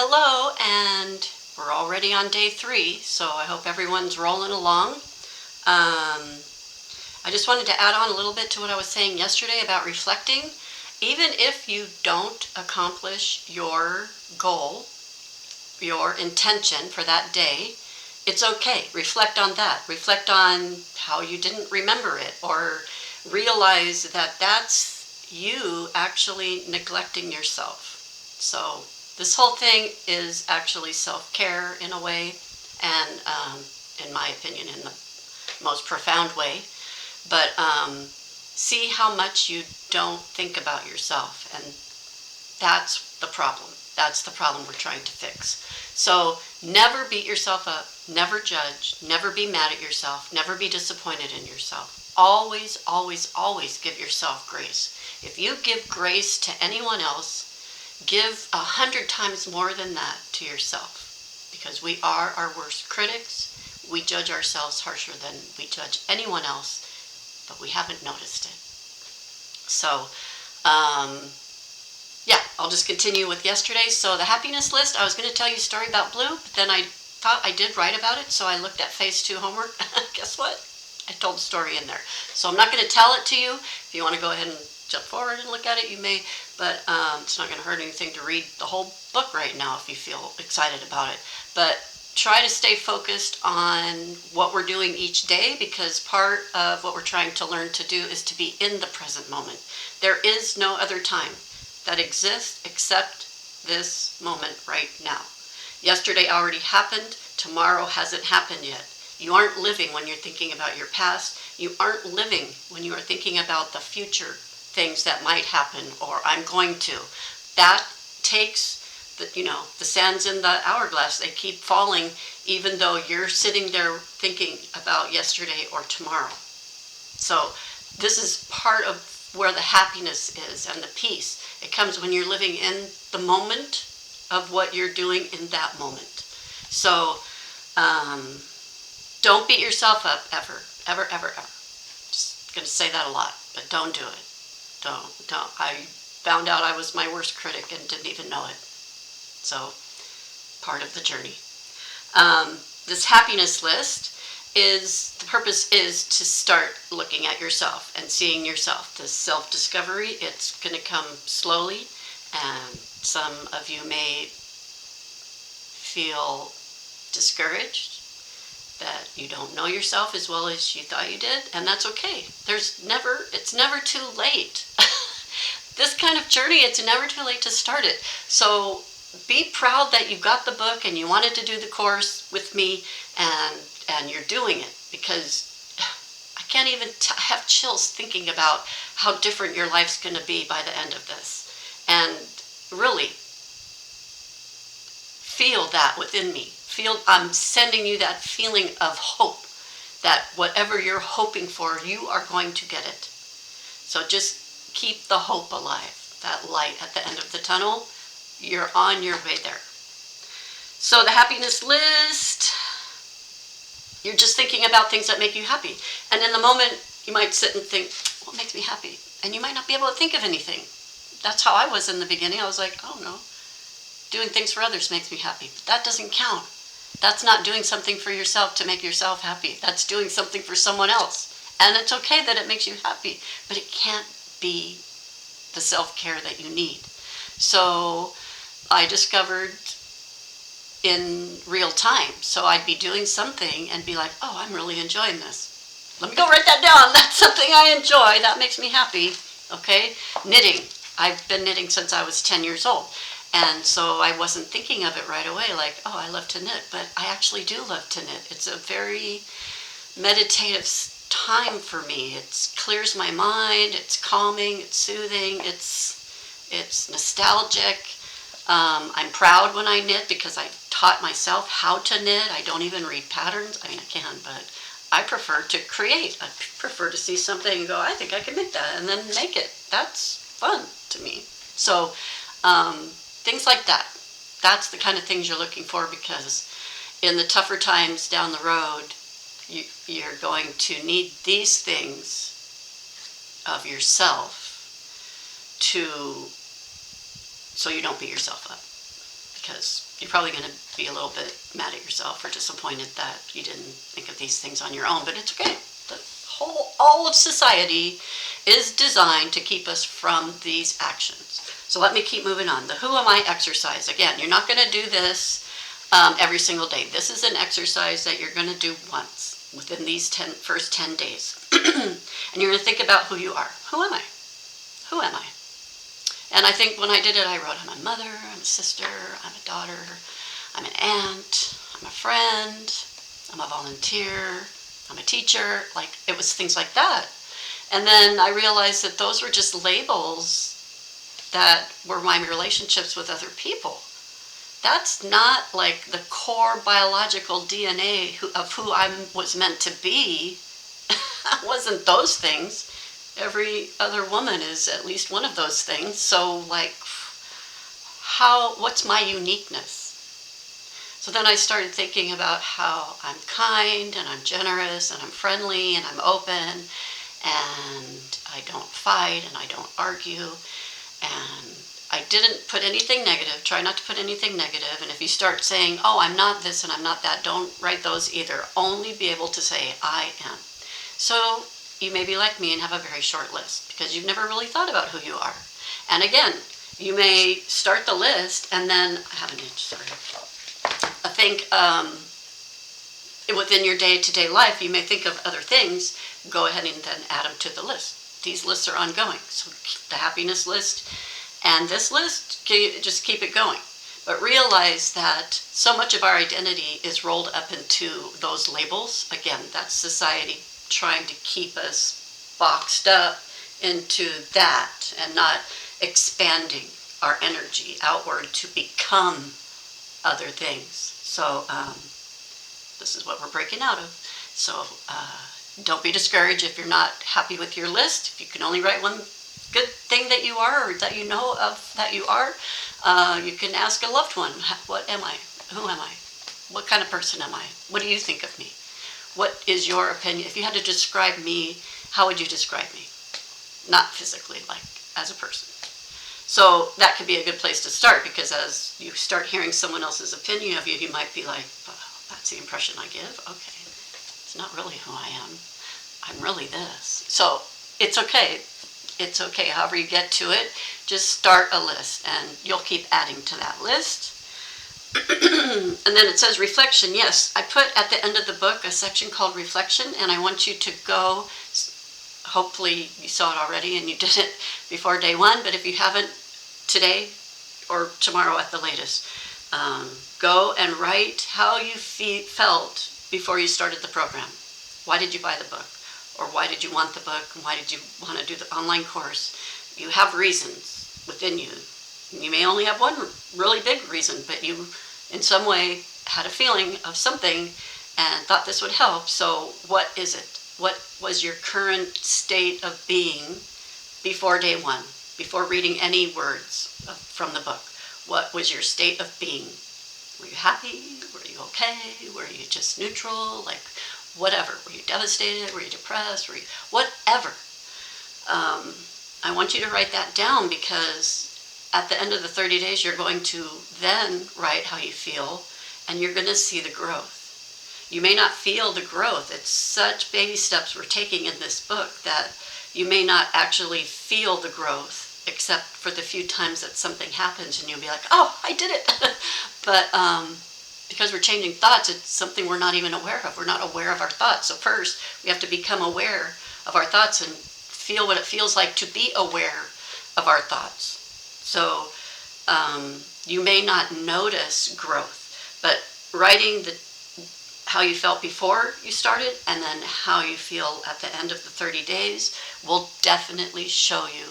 Hello, and we're already on day 3, so I hope everyone's rolling along. I just wanted to add on a little bit to what I was saying yesterday about reflecting. Even if you don't accomplish your goal, your intention for that day, it's okay. Reflect on that. Reflect on how you didn't remember it, or realize that that's you actually neglecting yourself. So this whole thing is actually self-care in a way, and in my opinion, in the most profound way. But see how much you don't think about yourself, and that's the problem. That's the problem we're trying to fix. So never beat yourself up, never judge, never be mad at yourself, never be disappointed in yourself. Always, always, always give yourself grace. If you give grace to anyone else, give 100 times more than that to yourself, because we are our worst critics. We judge ourselves harsher than we judge anyone else, but we haven't noticed it. So, yeah, I'll just continue with yesterday. So the happiness list, I was going to tell you a story about Blue, but then I thought I did write about it, so I looked at phase 2 homework. Guess what? I told the story in there. So I'm not going to tell it to you. If you want to go ahead and jump forward and look at it, you may, but it's not going to hurt anything to read the whole book right now if you feel excited about it. But try to stay focused on what we're doing each day, because part of what we're trying to learn to do is to be in the present moment. There is no other time that exists except this moment right now. Yesterday already happened. Tomorrow hasn't happened yet. You aren't living when you're thinking about your past. You aren't living when you are thinking about the future things that might happen, or I'm going to. That takes the sands in the hourglass. They keep falling, even though you're sitting there thinking about yesterday or tomorrow. So this is part of where the happiness is and the peace. It comes when you're living in the moment of what you're doing in that moment. So don't beat yourself up ever, ever, ever, ever. Just going to say that a lot, but don't do it. Don't. I found out I was my worst critic and didn't even know it. So, part of the journey. This happiness list the purpose is to start looking at yourself and seeing yourself. This self-discovery, it's going to come slowly, and some of you may feel discouraged that you don't know yourself as well as you thought you did, and that's okay. It's never too late. This kind of journey, it's never too late to start it. So be proud that you got the book and you wanted to do the course with me, and you're doing it, because I can't even have chills thinking about how different your life's going to be by the end of this. And really feel that within me. I'm sending you that feeling of hope, that whatever you're hoping for, you are going to get it. So just keep the hope alive, that light at the end of the tunnel. You're on your way there. So the happiness list, you're just thinking about things that make you happy. And in the moment, you might sit and think, what makes me happy? And you might not be able to think of anything. That's how I was in the beginning. I was like, oh no, doing things for others makes me happy. But that doesn't count. That's not doing something for yourself to make yourself happy. That's doing something for someone else. And it's okay that it makes you happy, but it can't be the self-care that you need. So I discovered in real time. So I'd be doing something and be like, oh, I'm really enjoying this. Let me go write that down. That's something I enjoy. That makes me happy. Okay? Knitting. I've been knitting since I was 10 years old. And so I wasn't thinking of it right away, like, oh, I love to knit. But I actually do love to knit. It's a very meditative time for me. It clears my mind. It's calming. It's soothing. It's nostalgic. I'm proud when I knit, because I taught myself how to knit. I don't even read patterns. I mean, I can, but I prefer to create. I prefer to see something and go, I think I can make that, and then make it. That's fun to me. So things like that. That's the kind of things you're looking for, because in the tougher times down the road, you're going to need these things of yourself so you don't beat yourself up. because you're probably going to be a little bit mad at yourself or disappointed that you didn't think of these things on your own, but it's okay. All of society is designed to keep us from these actions. So let me keep moving on. The Who Am I exercise. Again, you're not going to do this every single day. This is an exercise that you're going to do once within these first 10 days. And you're going to think about who you are. Who am I? Who am I? And I think when I did it, I wrote, I'm a mother, I'm a sister, I'm a daughter, I'm an aunt, I'm a friend, I'm a volunteer, I'm a teacher. Like, it was things like that. And then I realized that those were just labels that were my relationships with other people. That's not like the core biological DNA of who I was meant to be. It wasn't those things. Every other woman is at least one of those things. So like, what's my uniqueness? So then I started thinking about how I'm kind and I'm generous and I'm friendly and I'm open and I don't fight and I don't argue, and I didn't put anything negative. Try not to put anything negative. And if you start saying, oh, I'm not this and I'm not that, don't write those either. Only be able to say, I am. So you may be like me and have a very short list because you've never really thought about who you are. And again, you may start the list and then, I have an itch, sorry. I think within your day-to-day life, you may think of other things. Go ahead and then add them to the list. These lists are ongoing. So the happiness list and this list, just keep it going. But realize that so much of our identity is rolled up into those labels. Again, that's society trying to keep us boxed up into that and not expanding our energy outward to become other things. So this is what we're breaking out of. So don't be discouraged if you're not happy with your list. If you can only write one good thing that you are or that you know of that you are, you can ask a loved one, what am I? Who am I? What kind of person am I? What do you think of me? What is your opinion? If you had to describe me, how would you describe me? Not physically, like as a person. So that could be a good place to start, because as you start hearing someone else's opinion of you, you might be like, oh, that's the impression I give? Okay, it's not really who I am. I'm really this. So it's okay. It's okay. However you get to it, just start a list and you'll keep adding to that list. And then it says reflection. Yes, I put at the end of the book a section called reflection, and I want you to go. Hopefully you saw it already and you did it before day one, but if you haven't, today or tomorrow at the latest, go and write how you felt before you started the program. Why did you buy the book? Or why did you want the book? And why did you want to do the online course? You have reasons within you. You may only have one really big reason, but you in some way had a feeling of something and thought this would help. So what is it? What was your current state of being before day one, before reading any words from the book? What was your state of being? Were you happy? Were you okay? Were you just neutral? Like, whatever. Were you devastated? Were you depressed? Were you whatever? I want you to write that down, because at the end of the 30 days, you're going to then write how you feel, and you're going to see the growth. You may not feel the growth. It's such baby steps we're taking in this book that you may not actually feel the growth, except for the few times that something happens and you'll be like, oh, I did it. But because we're changing thoughts, it's something we're not even aware of. We're not aware of our thoughts. So first, we have to become aware of our thoughts and feel what it feels like to be aware of our thoughts. So you may not notice growth, but writing how you felt before you started and then how you feel at the end of the 30 days will definitely show you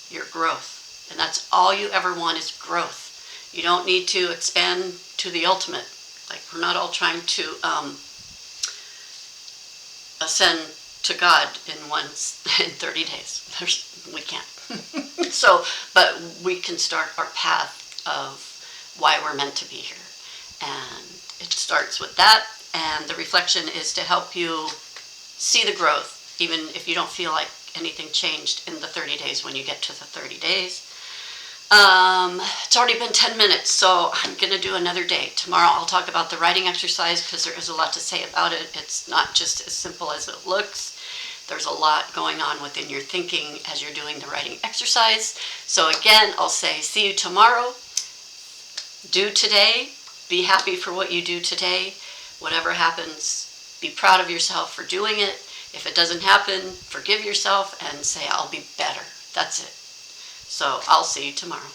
your growth. And that's all you ever want, is growth. You don't need to expand to the ultimate. Like, we're not all trying to ascend to God in 30 days. We can't. So, but we can start our path of why we're meant to be here. And it starts with that. And the reflection is to help you see the growth, even if you don't feel like anything changed in the 30 days when you get to the 30 days. It's already been 10 minutes, so I'm going to do another day. Tomorrow I'll talk about the writing exercise because there is a lot to say about it. It's not just as simple as it looks. There's a lot going on within your thinking as you're doing the writing exercise. So again, I'll say see you tomorrow. Do today. Be happy for what you do today. Whatever happens, be proud of yourself for doing it. If it doesn't happen, forgive yourself and say, I'll be better. That's it. So I'll see you tomorrow.